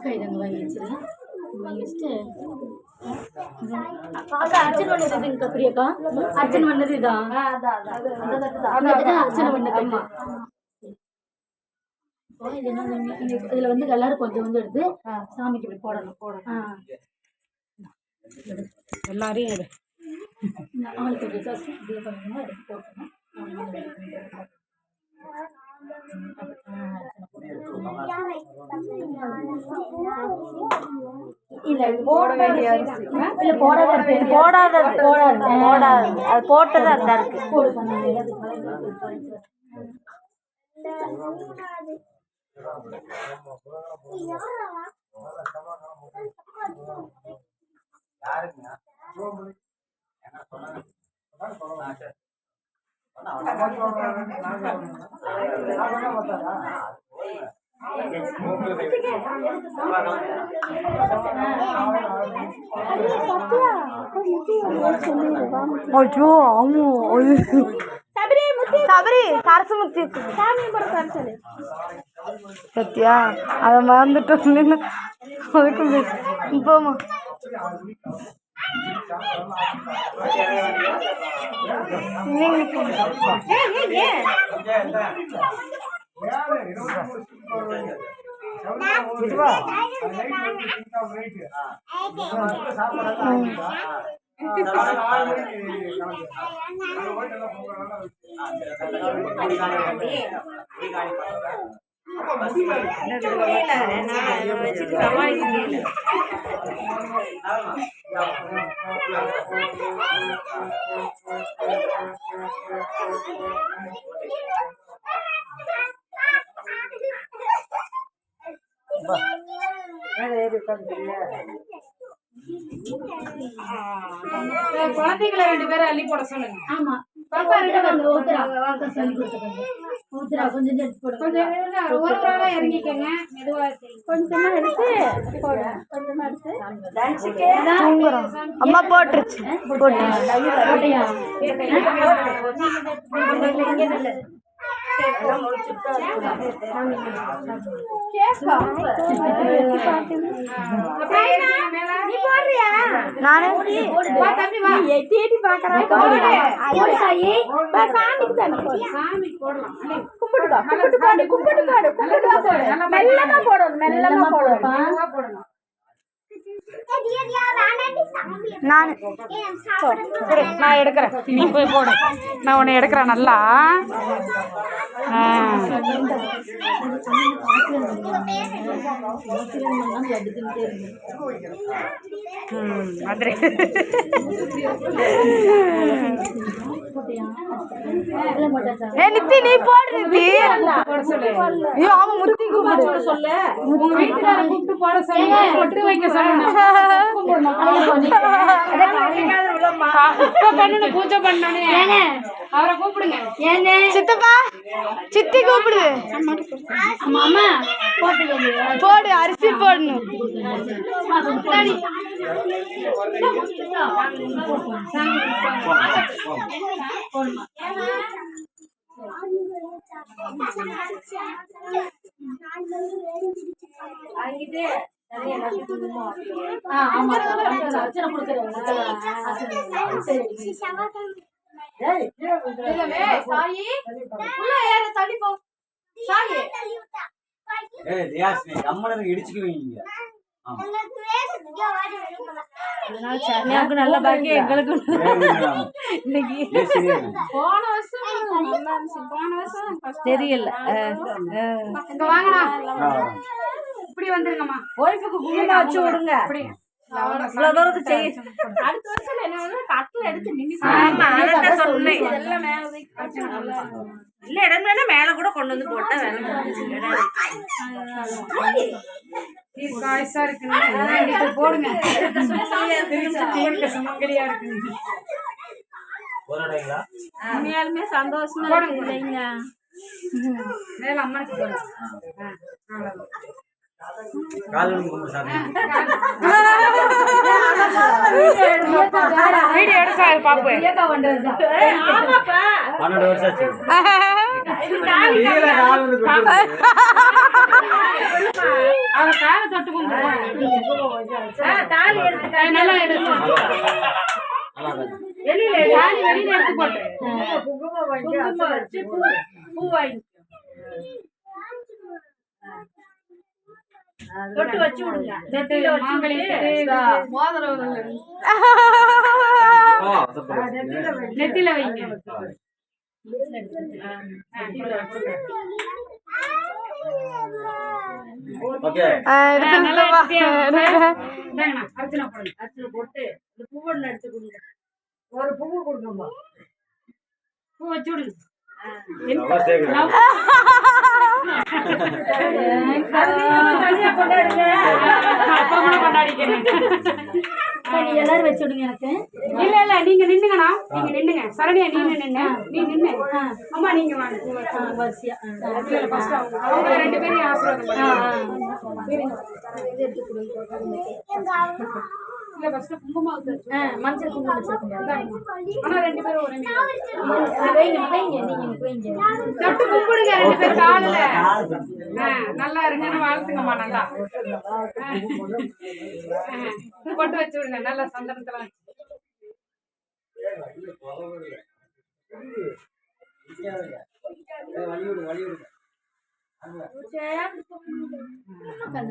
கைதங்க வாங்கி வச்சுருங்க. வாங்கி வச்சுட்டு அர்ச்சனை பண்ணது இதுங்கக்கா பிரியக்கா, அர்ச்சனை பண்ணது இதான் அர்ச்சனை பண்ணது. இது என்ன இதில் வந்து எல்லாரும் கொஞ்சம் கொஞ்சம் எடுத்து சாமிக்கு இப்படி போடணும். எல்லாரையும் எடு. அவங்களுக்கு இப்படியே பண்ணணும், எடுத்து போட்டணும். அது போட்டது அந்த இருக்கு. சபரி சரசுமுத்தி சத்தியா அதை மறந்துட்டோம். அதுக்கு போமா குழந்தைகளை 2 பேரும் அள்ளி போட சொல்லுங்க. ஆமா பாப்பா சொல்லி கொடுத்துருங்க. ஊத்துறா கொஞ்சம் எடுத்து போடுங்க. கொஞ்சம் ஒரு இறங்கிக்கங்க. மெதுவா கொஞ்சமா எடுத்து போடுங்க. கொஞ்சமா எடுத்து அம்மா போட்டுருச்சு. போட்டியா? நான் எடுக்கிறேன். நீ போய் போடு. நான் உன்னை எடுக்கிறேன் நல்லா. நித்தி நீ போடு. நித்தி ஐயோ ஆமா முத்தி கூப்பிடு சொல்லு. உங்க வீட்டுக்காரர் கூப்பிட்டு போட சொல்லுங்க. பொட்டு வைக்க சொல்லுங்க. பூஜை பண்ணனே அவரை கூப்பிடுங்க. சித்தப்பா சித்தி கூப்பிடு. அம்மா போடு அரிசி போடணும். நல்ல பாக்கியம் எங்களுக்கு. போன வருஷம் தெரியல. வாங்கண்ணா இப்படி வந்துருங்கம்மா. ஒய்ஃபுக்கு குங்குமம் வச்சு விடுங்க. இவ்வளவு தூரத்து செய்ய. அடுத்த வருஷம் என்ன கட்டில எடுத்து இல்ல இடம் வேணா மேல கூட கொண்டு வந்து போட்டா வேலை காய்ச்சா இருக்குன்னு போடுங்க. சுமங்கலியா இருக்கு. உண்மையாலுமே சந்தோஷமா இல்லைங்க. மேல அம்மனுக்கு போடுங்க. வீடியோ எடுத்து பாப்பேன். 12 வருஷம் கீழே கால் வந்து கொடுத்துருக்கு. அவ காலை தொட்டு கும்பிடுவாங்க. தாலி எடுத்து நல்லா எடுத்து வெளியில தாலி வெளியில எடுத்து போட்டு குங்குமம் வச்சு பூ வாங்கி தொட்டு வச்சு விடுங்க. நெத்தியில நெத்தியில வைங்க. ஓகே அர்ச்சனை போடுங்க. அர்ச்சனை போட்டு இந்த பூவெண்ணெய் எடுத்து கொடுங்க. ஒரு பூவு கொடுங்கம்மா. பூ வச்சு விடுங்க. நீ எல்லாரும் வச்சு விடுங்க எனக்கு. இல்ல இல்ல நீங்க நின்னுங்கண்ணா. நீங்க நின்னுங்க. சரணியா நீங்க நின்னு. நீ நின்னு. அம்மா நீங்க வாங்க. வரிசையா அவங்க 2 பேரும் ஆசீர்வாதம் இல்ல ஃபர்ஸ்ட் குங்குமம் வச்சு மஞ்சள் குங்குமம் வச்சிருக்கீங்க. ஆனா 2 பேரும் ஒரே வைங்க வைங்க நீங்க எனக்கு வைங்க. தொட்டு கும்பிடுங்க 2 பேரும் கால்ல. நல்லா இருங்கன்னு வாழ்த்துங்கம்மா. நல்லா போட்டு வச்சு விடுங்க. நல்லா சந்தனத்துல வழி விடுங்க.